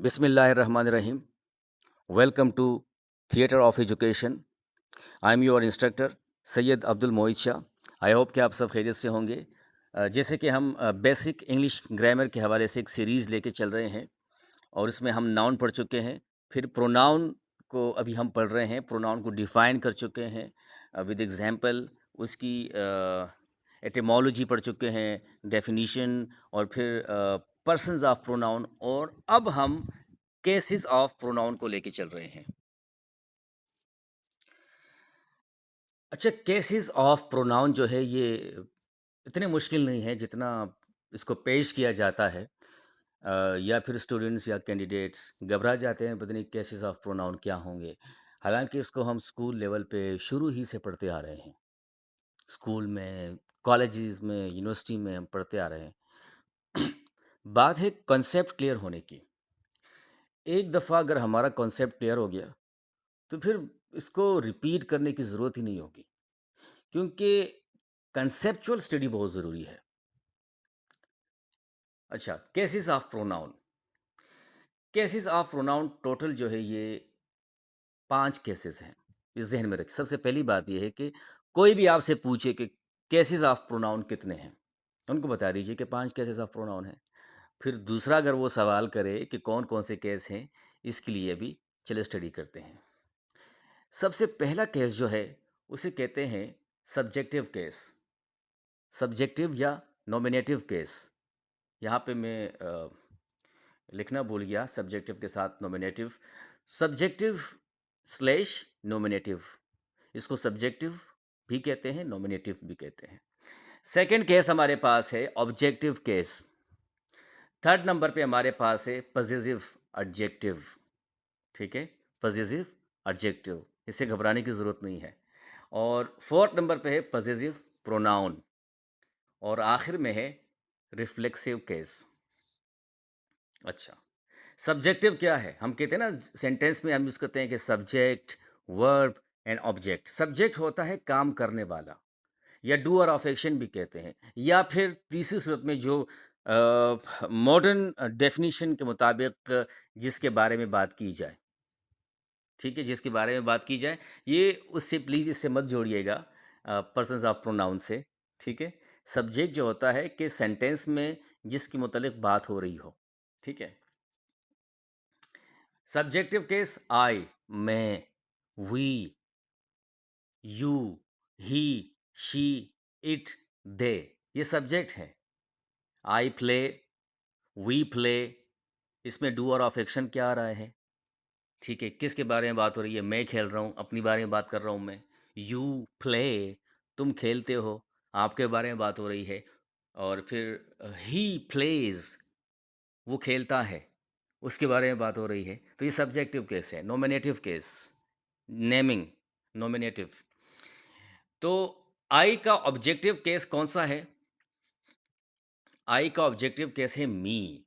Bismillahirrahmanirrahim. Welcome to Theatre of Education. I am your instructor Syed Abdul Moid Shah. I hope कि आप सब खैरियत से होंगे। जैसे कि हम बेसिक इंग्लिश ग्रामर के हवाले से एक सीरीज़ लेके चल रहे हैं और इसमें हम नाउन पढ़ चुके हैं। फिर प्रोनाउन को अभी हम पढ़ रहे हैं। प्रोनाउन को डिफ़ाइन कर चुके हैं विद एग्जांपल। उसकी एटिमोलॉजी पढ़ चुके हैं, डेफिनीशन, और फिर पर्सन्स ऑफ प्रोनाउन, और अब हम केसेस ऑफ प्रोनाउन को लेके चल रहे हैं। अच्छा, केसेस ऑफ प्रोनाउन जो है ये इतने मुश्किल नहीं है जितना इसको पेश किया जाता है। या फिर स्टूडेंट्स या कैंडिडेट्स घबरा जाते हैं, पता नहीं केसेस ऑफ प्रोनाउन क्या होंगे। हालांकि इसको हम स्कूल लेवल पे शुरू ही से पढ़ते आ रहे हैं। स्कूल में, कॉलेजेस में, यूनिवर्सिटी में हम पढ़ते आ रहे हैं। बात है कॉन्सेप्ट क्लियर होने की। एक दफ़ा अगर हमारा कॉन्सेप्ट क्लियर हो गया तो फिर इसको रिपीट करने की ज़रूरत ही नहीं होगी, क्योंकि कंसेप्चुअल स्टडी बहुत ज़रूरी है। अच्छा, cases of pronoun. Cases of pronoun total जो है ये 5 केसेस हैं। इस ज़हन में रखिए। सबसे पहली बात ये है कि कोई भी आपसे पूछे कि केसेस ऑफ प्रोनाउन कितने हैं, उनको बता दीजिए कि 5 केसेस ऑफ प्रोनाउन हैं। फिर दूसरा अगर वो सवाल करे कि कौन-कौन से केस हैं, इसके लिए भी चलिए स्टडी करते हैं। सबसे पहला केस जो है उसे कहते हैं सब्जेक्टिव केस। सब्जेक्टिव या नॉमिनेटिव केस। यहाँ पे मैं लिखना भूल गया, सब्जेक्टिव के साथ नॉमिनेटिव। सब्जेक्टिव स्लैश नॉमिनेटिव, इसको सब्जेक्टिव भी कहते हैं, नॉमिनेटिव भी कहते हैं। सेकंड केस हमारे पास है ऑब्जेक्टिव केस। थर्ड नंबर पे हमारे पास है पजेसिव एडजेक्टिव। ठीक है, पजेसिव एडजेक्टिव, इससे घबराने की ज़रूरत नहीं है। और फोर्थ नंबर पे है पजेसिव प्रोनाउन, और आखिर में है रिफ्लेक्सिव केस। अच्छा, सब्जेक्टिव क्या है? हम कहते हैं ना, सेंटेंस में हम यूज़ करते हैं कि subject, verb and object. Subject होता है काम करने वाला, या डूअर ऑफ एक्शन भी कहते हैं, या फिर तीसरी सूरत में जो मॉडर्न डेफिनेशन के मुताबिक जिसके बारे में बात की जाए। ठीक है, जिसके बारे में बात की जाए, ये उससे प्लीज़ इससे मत जोड़िएगा पर्सन्स ऑफ प्रोनाउन से। ठीक है, सब्जेक्ट जो होता है कि सेंटेंस में जिसके मुतल्लिक बात हो रही हो। ठीक है, सब्जेक्टिव केस आई, मैं, we, you, he, she, it, they, ये सब्जेक्ट है। आई प्ले, वी प्ले, इसमें डूअर ऑफ एक्शन क्या आ रहा है? ठीक है, किसके बारे में बात हो रही है? मैं खेल रहा हूँ, अपनी बारे में बात कर रहा हूँ मैं। यू प्ले, तुम खेलते हो, आपके बारे में बात हो रही है। और फिर ही प्लेज, वो खेलता है, उसके बारे में बात हो रही है। तो ये सब्जेक्टिव केस है। Nominative case, naming, nominative. तो आई का ऑब्जेक्टिव केस कौन सा है? आई का ऑब्जेक्टिव केस है मी।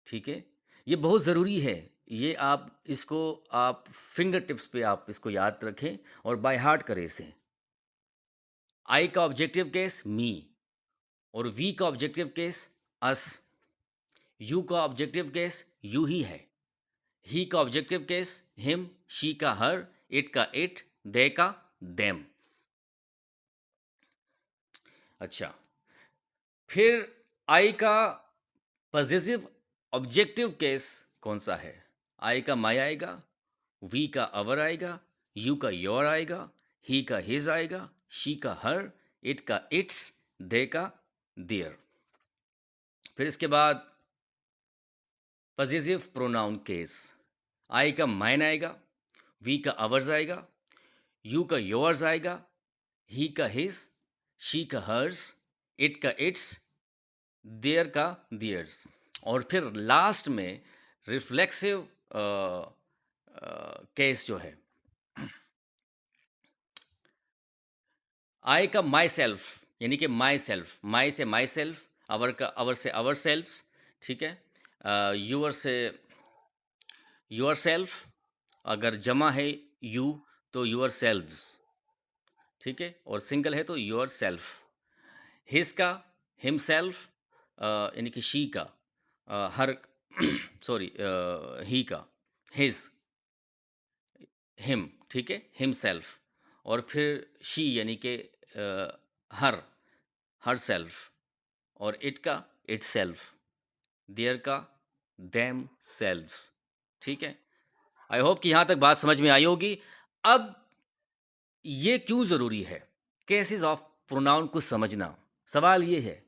ठीक है, ये बहुत ज़रूरी है। ये आप इसको, आप फिंगर टिप्स पे आप इसको याद रखें और बाय हार्ट करें इसे। आई का ऑब्जेक्टिव केस मी, और वी का ऑब्जेक्टिव केस अस, यू का ऑब्जेक्टिव केस यू ही है, ही का ऑब्जेक्टिव केस हिम, शी का हर, इट का इट, दे का देम। अच्छा, फिर आई का पॉजिटिव ऑब्जेक्टिव केस कौन सा है? आई का माई आएगा, वी का अवर आएगा, यू का योर आएगा, ही का हिज आएगा, शी का हर, इट का इट्स, दे का देयर। फिर इसके बाद पॉजिटिव प्रोनाउन केस। आई का माइन आएगा, वी का अवर्स आएगा, यू का योर्स आएगा, ही का हिज, शी का हर्स, इट का इट्स, देयर का देयर्स। और फिर लास्ट में रिफ्लेक्सिव केस जो है, आई का माई सेल्फ, यानी कि माई सेल्फ, माई से माई सेल्फ, अवर का अवर से अवर सेल्फ। ठीक है, यूअर से योर सेल्फ, अगर जमा है यू तो योर सेल्व्स। ठीक है, और सिंगल है तो योर सेल्फ। हिज का हिम सेल्फ, यानी कि शी का हर सॉरी, ही का, हिज, हिम, ठीक है, हिमसेल्फ। और फिर शी यानी कि हर, हर सेल्फ। और इट का इट सेल्फ, देयर का देम सेल्व्स। ठीक है, आई होप कि यहाँ तक बात समझ में आई होगी। अब ये क्यों ज़रूरी है केसेस ऑफ प्रोनाउन को समझना? सवाल ये है,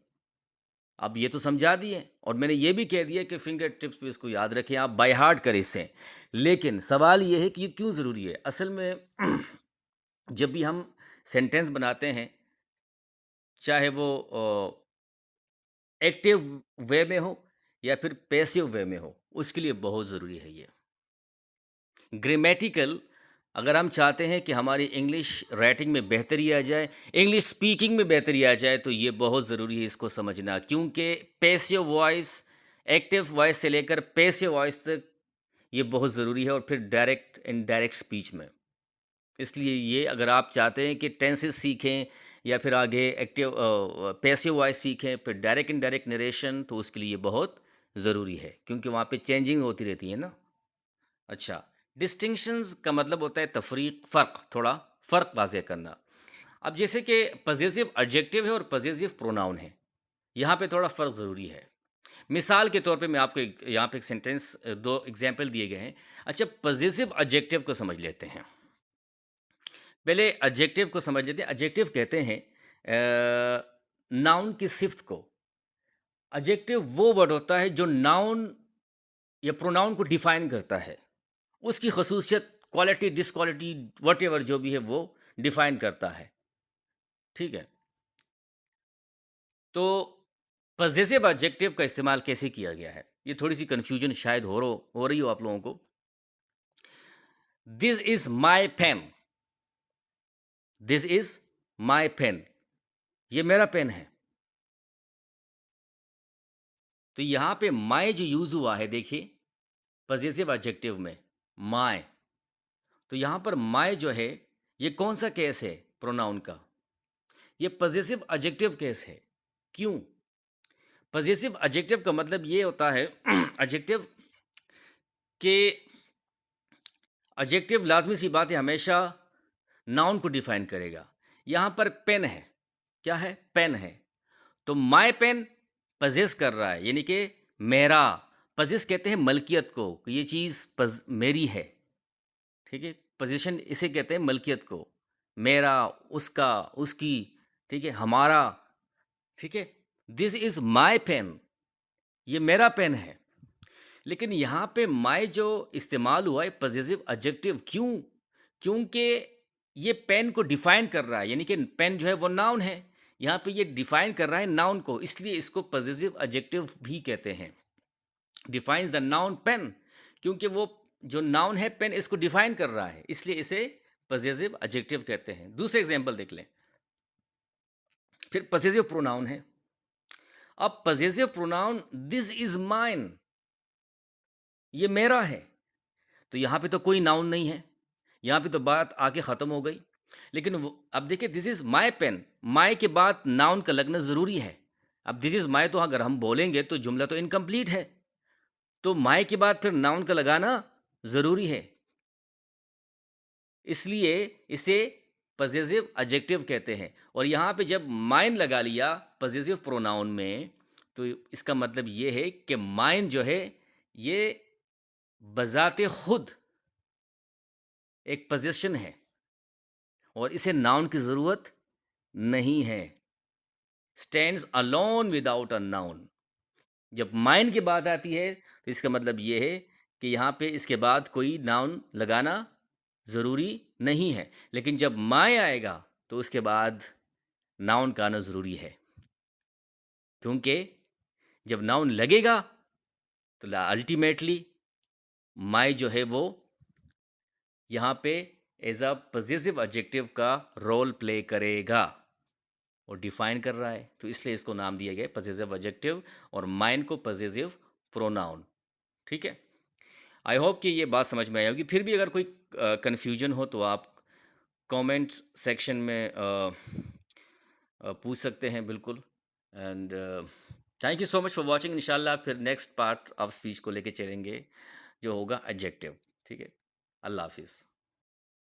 अब ये तो समझा दिए और मैंने ये भी कह दिया कि फिंगर टिप्स पे इसको याद रखें, आप बाय हार्ट करें इसे। लेकिन सवाल ये है कि ये क्यों ज़रूरी है? असल में जब भी हम सेंटेंस बनाते हैं, चाहे वो एक्टिव वे में हो या फिर पैसिव वे में हो, उसके लिए बहुत ज़रूरी है ये। ग्रामेटिकल, अगर हम चाहते हैं कि हमारी इंग्लिश राइटिंग में बेहतरी आ जाए, इंग्लिश स्पीकिंग में बेहतरी आ जाए, तो ये बहुत ज़रूरी है इसको समझना, क्योंकि पैसिव वॉइस, एक्टिव वॉइस से लेकर पैसिव वॉइस तक ये बहुत ज़रूरी है, और फिर डायरेक्ट इनडायरेक्ट स्पीच में। इसलिए ये अगर आप चाहते हैं कि टेंसेस सीखें या फिर आगे एक्टिव पैसिव वॉइस सीखें, फिर डायरेक्ट इनडायरेक्ट नरेशन, तो उसके लिए ये बहुत ज़रूरी है, क्योंकि वहाँ पे चेंजिंग होती रहती है ना। अच्छा, डिस्टिंक्शंस का मतलब होता है तफरीक, फ़र्क, थोड़ा फ़र्क वाज़ेह करना। अब जैसे कि पॉसेसिव एडजेक्टिव है और पॉसेसिव प्रोनाउन है, यहाँ पे थोड़ा फ़र्क ज़रूरी है। मिसाल के तौर पे मैं आपको यहाँ पे एक सेंटेंस, 2 एग्ज़ाम्पल दिए गए हैं। अच्छा, पॉसेसिव एडजेक्टिव को समझ लेते हैं। पहले एडजेक्टिव को समझ लेते हैं। एडजेक्टिव कहते हैं नाउन की सिफ़्त को। एडजेक्टिव वो वर्ड होता है जो नाउन या प्रोनाउन को डिफ़ाइन करता है। उसकी खसूसियत, क्वालिटी, डिसक्वालिटी, व्हाटएवर जो भी है वो डिफ़ाइन करता है, ठीक है? तो पॉसेसिव एडजेक्टिव का इस्तेमाल कैसे किया गया है? ये थोड़ी-सी कन्फ्यूज़न शायद हो रही हो आप लोगों को। This is my pen, this is my pen, ये मेरा पेन है। तो यहाँ पे माय जो यूज़ हुआ है देखिए, पॉसेसिव एडजेक्टिव में, माय। तो यहाँ पर माय जो है, ये कौन-सा केस है प्रोनाउन का? ये पॉसेसिव एडजेक्टिव केस है। क्यों? पॉसेसिव एडजेक्टिव का मतलब ये होता है एडजेक्टिव के, एडजेक्टिव लाज़मी सी बात है हमेशा नाउन को डिफाइन करेगा। यहाँ पर पेन है, क्या है? पेन है। तो माय पेन पजेस कर रहा है, यानी कि मेरा। पजेस कहते हैं मलकियत को, कि ये चीज़ मेरी है, ठीक है? पोजीशन इसे कहते हैं मलकियत को। मेरा, उसका, उसकी, ठीक है? हमारा, ठीक है? दिस इज़ माय पेन, ये मेरा पेन है। लेकिन यहाँ पे माय जो इस्तेमाल हुआ है पॉसेसिव एडजेक्टिव, क्यों? क्योंकि ये पेन को डिफाइन कर रहा है, यानी कि पेन जो है वो नाउन है। यहाँ पे ये डिफाइन कर रहा है नाउन को, इसलिए इसको पॉसेसिव एडजेक्टिव भी कहते हैं। डिफाइंस द नाउन पेन, क्योंकि वो जो नाउन है पेन इसको डिफाइन कर रहा है, इसलिए इसे पॉसेसिव एडजेक्टिव कहते हैं। दूसरे एग्जांपल देख लें। फिर पॉसेसिव प्रोनाउन है। अब possessive pronoun, this is mine, ये मेरा है। तो यहाँ पे तो कोई नाउन नहीं है, यहाँ पे तो बात आके ख़त्म हो गई। लेकिन अब देखिए, this is my pen, my के बाद नाउन का लगना ज़रूरी है। अब दिस इज़ माय तो अगर हम बोलेंगे तो जुमला तो इनकम्प्लीट है, तो माय के बाद फिर नाउन का लगाना ज़रूरी है। इसलिए इसे पॉसेसिव एडजेक्टिव कहते हैं। और यहाँ पे जब माइन लगा लिया पॉसेसिव प्रोनाउन में, तो इसका मतलब ये है कि माइन जो है ये बज़ाते खुद एक पोज़ीशन है और इसे नाउन की ज़रूरत नहीं है। Stands alone without a noun. जब माइन की बात आती है तो इसका मतलब ये है कि यहाँ पे इसके बाद कोई नाउन लगाना ज़रूरी नहीं है। लेकिन जब माय आएगा तो उसके बाद नाउन का आना ज़रूरी है, क्योंकि जब नाउन लगेगा तो अल्टीमेटली माय जो है वो यहाँ पे एज अ पॉसेसिव एडजेक्टिव का रोल प्ले करेगा और डिफाइन कर रहा है, तो इसलिए इसको नाम दिया गया पॉसेसिव एडजेक्टिव, और माइन को पॉसेसिव प्रोनाउन। ठीक है, आई होप कि ये बात समझ में आई होगी। फिर भी अगर कोई कन्फ्यूजन हो तो आप कमेंट्स सेक्शन में पूछ सकते हैं, बिल्कुल। And thank you so much for watching. इंशाल्लाह फिर नेक्स्ट पार्ट ऑफ स्पीच को लेके चलेंगे, जो होगा एडजेक्टिव। ठीक है? अल्लाह हाफ़िज़।